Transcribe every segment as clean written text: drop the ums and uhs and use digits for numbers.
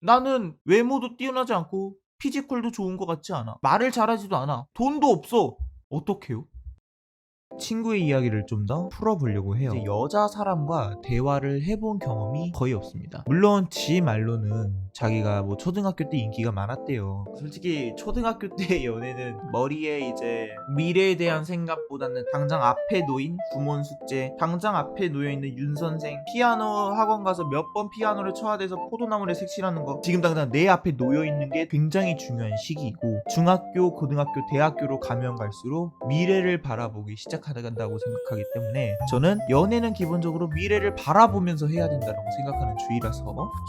나는 외모도 뛰어나지 않고 피지컬도 좋은 것 같지 않아. 말을 잘하지도 않아. 돈도 없어. 어떡해요? 친구의 이야기를 좀 더 풀어보려고 해요. 이제 여자 사람과 대화를 해본 경험이 거의 없습니다. 물론 지 말로는 자기가 뭐 초등학교 때 인기가 많았대요. 솔직히 초등학교 때 연애는 머리에 이제 미래에 대한 생각보다는 당장 앞에 놓인 구몬 숙제, 당장 앞에 놓여있는 윤 선생, 피아노 학원 가서 몇 번 피아노를 쳐야 돼서 포도나무를 색칠하는 거, 지금 당장 내 앞에 놓여있는 게 굉장히 중요한 시기이고, 중학교, 고등학교, 대학교로 가면 갈수록 미래를 바라보기 시작한다고 생각하기 때문에 저는 연애는 기본적으로 미래를 바라보면서 해야 된다고 생각하는 주의라서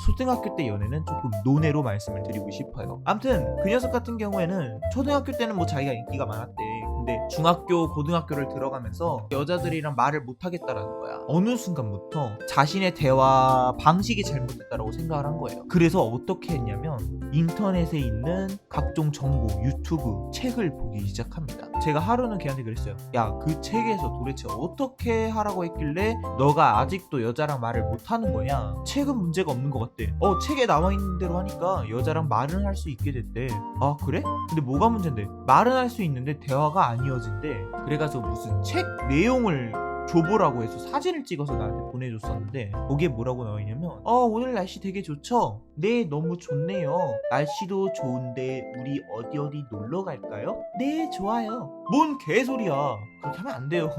초등학교 때 연애는 조금 논외로 말씀을 드리고 싶어요. 아무튼 그 녀석 같은 경우에는 초등학교 때는 뭐 자기가 인기가 많았대. 근데 중학교, 고등학교를 들어가면서 여자들이랑 말을 못하겠다라는 거야. 어느 순간부터 자신의 대화 방식이 잘못됐다라고 생각을 한 거예요. 그래서 어떻게 했냐면 인터넷에 있는 각종 정보, 유튜브, 책을 보기 시작합니다. 제가 하루는 걔한테 그랬어요. 야, 그 책에서 도대체 어떻게 하라고 했길래 너가 아직도 여자랑 말을 못하는 거냐? 책은 문제가 없는 것 같대. 책에 나와있는 대로 하니까 여자랑 말은 할 수 있게 됐대. 아, 그래? 근데 뭐가 문제인데? 말은 할 수 있는데 대화가 안 이어진대. 그래가지고 무슨 책 내용을 줘보라고 해서 사진을 찍어서 나한테 보내줬었는데 거기에 뭐라고 나와있냐면 오늘 날씨 되게 좋죠? 네, 너무 좋네요. 날씨도 좋은데 우리 어디 놀러 갈까요? 네, 좋아요. 뭔 개소리야. 그렇게 하면 안 돼요.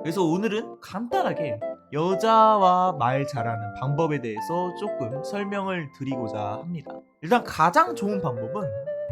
그래서 오늘은 간단하게 여자와 말 잘하는 방법에 대해서 조금 설명을 드리고자 합니다. 일단 가장 좋은 방법은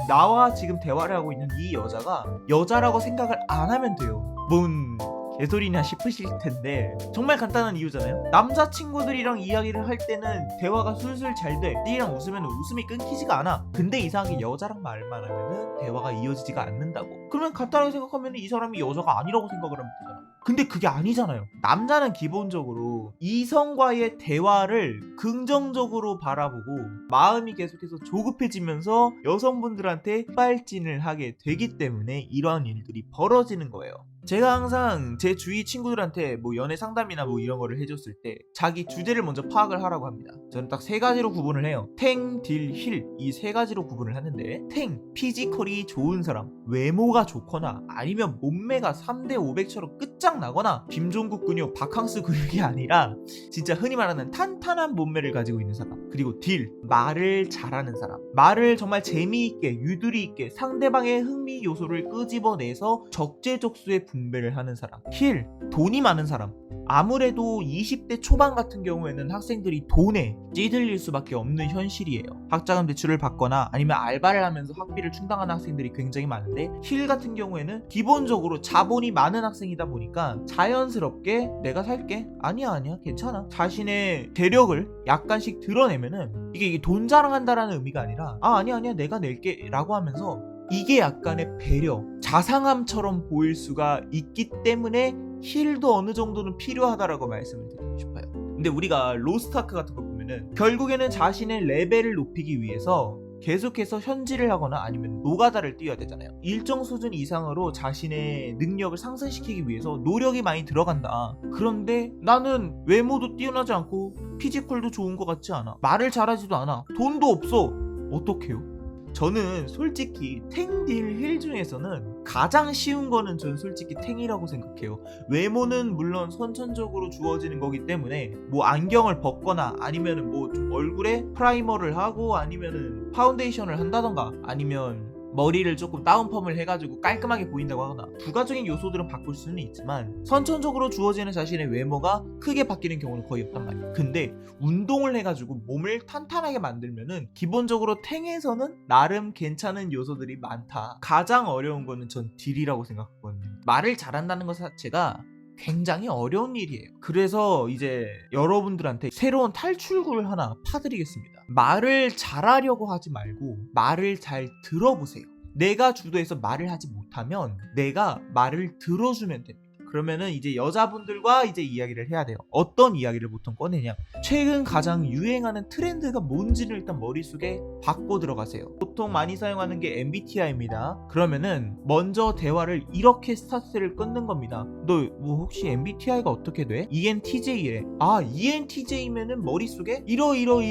나와 지금 대화를 하고 있는 이 여자가 여자라고 생각을 안 하면 돼요. 뭔 개소리냐 싶으실 텐데 정말 간단한 이유잖아요. 남자친구들이랑 이야기를 할 때는 대화가 술술 잘 돼. 띠랑 웃으면 웃음이 끊기지가 않아. 근데 이상하게 여자랑 말만 하면은 대화가 이어지지가 않는다고. 그러면 간단하게 생각하면 이 사람이 여자가 아니라고 생각을 하면 되잖아. 근데 그게 아니잖아요. 남자는 기본적으로 이성과의 대화를 긍정적으로 바라보고 마음이 계속해서 조급해지면서 여성분들한테 빨진을 하게 되기 때문에 이러한 일들이 벌어지는 거예요. 제가 항상 제 주위 친구들한테 뭐 연애 상담이나 뭐 이런 거를 해줬을 때 자기 주제를 먼저 파악을 하라고 합니다. 저는 딱 세 가지로 구분을 해요. 탱, 딜, 힐, 이 세 가지로 구분을 하는데, 탱, 피지컬이 좋은 사람, 외모가 좋거나 아니면 몸매가 3대 500처럼 끝장나거나 김종국 근육, 바캉스 근육이 아니라 진짜 흔히 말하는 탄탄한 몸매를 가지고 있는 사람. 그리고 딜, 말을 잘하는 사람, 말을 정말 재미있게 유두리 있게 상대방의 흥미 요소를 끄집어내서 적재적소에 분배를 하는 사람. 힐, 돈이 많은 사람. 아무래도 20대 초반 같은 경우에는 학생들이 돈에 찌들릴 수밖에 없는 현실이에요. 학자금 대출을 받거나 아니면 알바를 하면서 학비를 충당하는 학생들이 굉장히 많은데, 힐 같은 경우에는 기본적으로 자본이 많은 학생이다 보니까 자연스럽게 내가 살게, 아니야 괜찮아, 자신의 재력을 약간씩 드러내면은 이게 돈 자랑한다라는 의미가 아니라 아니야 내가 낼게 라고 하면서, 이게 약간의 배려, 자상함처럼 보일 수가 있기 때문에 힐도 어느 정도는 필요하다라고 말씀을 드리고 싶어요. 근데 우리가 로스트아크 같은 거 보면은 결국에는 자신의 레벨을 높이기 위해서 계속해서 현질을 하거나 아니면 노가다를 뛰어야 되잖아요. 일정 수준 이상으로 자신의 능력을 상승시키기 위해서 노력이 많이 들어간다. 그런데 나는 외모도 뛰어나지 않고 피지컬도 좋은 것 같지 않아. 말을 잘하지도 않아. 돈도 없어. 어떡해요? 저는 솔직히 탱, 딜, 힐 중에서는 가장 쉬운 거는 전 솔직히 탱이라고 생각해요. 외모는 물론 선천적으로 주어지는 거기 때문에 뭐 안경을 벗거나 아니면은 뭐 좀 얼굴에 프라이머를 하고 아니면은 파운데이션을 한다던가 아니면 머리를 조금 다운펌을 해가지고 깔끔하게 보인다고 하거나 부가적인 요소들은 바꿀 수는 있지만 선천적으로 주어지는 자신의 외모가 크게 바뀌는 경우는 거의 없단 말이에요. 근데 운동을 해가지고 몸을 탄탄하게 만들면은 기본적으로 탱에서는 나름 괜찮은 요소들이 많다. 가장 어려운 거는 전 딜이라고 생각하거든요. 말을 잘한다는 것 자체가 굉장히 어려운 일이에요. 그래서 이제 여러분들한테 새로운 탈출구를 하나 파드리겠습니다. 말을 잘하려고 하지 말고 말을 잘 들어보세요. 내가 주도해서 말을 하지 못하면 내가 말을 들어주면 됩니다. 그러면은 이제 여자분들과 이제 이야기를 해야 돼요. 어떤 이야기를 보통 꺼내냐? 최근 가장 유행하는 트렌드가 뭔지를 일단 머릿속에 받고 들어가세요. 보통 많이 사용하는 게 MBTI입니다. 그러면은 먼저 대화를 이렇게 스타트를 끊는 겁니다. 너 뭐 혹시 MBTI가 어떻게 돼? ENTJ래. ENTJ면은 머릿속에 이러한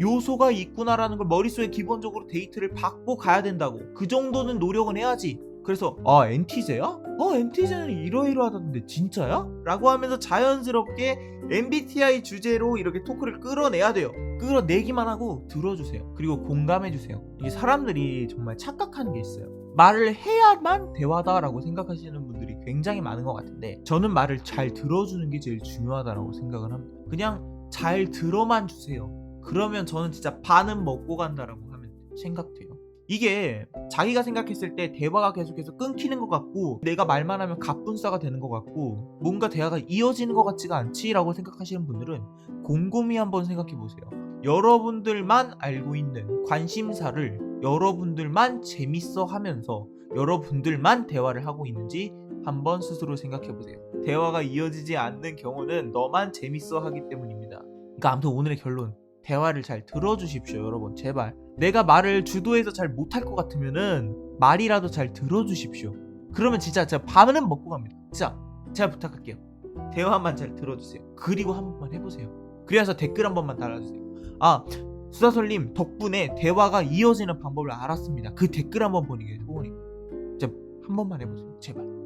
요소가 있구나라는 걸 머릿속에 기본적으로 데이트를 받고 가야 된다고. 그 정도는 노력은 해야지. 그래서 NT제야? NT제는 이러이러하던데 진짜야? 라고 하면서 자연스럽게 MBTI 주제로 이렇게 토크를 끌어내야 돼요. 끌어내기만 하고 들어주세요. 그리고 공감해주세요. 이게 사람들이 정말 착각하는 게 있어요. 말을 해야만 대화다라고 생각하시는 분들이 굉장히 많은 것 같은데, 저는 말을 잘 들어주는 게 제일 중요하다라고 생각을 합니다. 그냥 잘 들어만 주세요. 그러면 저는 진짜 반은 먹고 간다라고 하면 생각돼요. 이게 자기가 생각했을 때 대화가 계속해서 끊기는 것 같고, 내가 말만 하면 갑분싸가 되는 것 같고, 뭔가 대화가 이어지는 것 같지가 않지라고 생각하시는 분들은 곰곰이 한번 생각해 보세요. 여러분들만 알고 있는 관심사를 여러분들만 재밌어 하면서 여러분들만 대화를 하고 있는지 한번 스스로 생각해 보세요. 대화가 이어지지 않는 경우는 너만 재밌어 하기 때문입니다. 그러니까 아무튼 오늘의 결론, 대화를 잘 들어주십시오. 여러분 제발. 내가 말을 주도해서 잘 못할 것 같으면은 말이라도 잘 들어주십시오. 그러면 진짜 제가 밤은 먹고 갑니다. 진짜 제가 부탁할게요. 대화만 잘 들어주세요. 그리고 한 번만 해보세요. 그래서 댓글 한 번만 달아주세요. 수다솔님 덕분에 대화가 이어지는 방법을 알았습니다. 그 댓글 한 번 보니 진짜 한 번만 해보세요. 제발.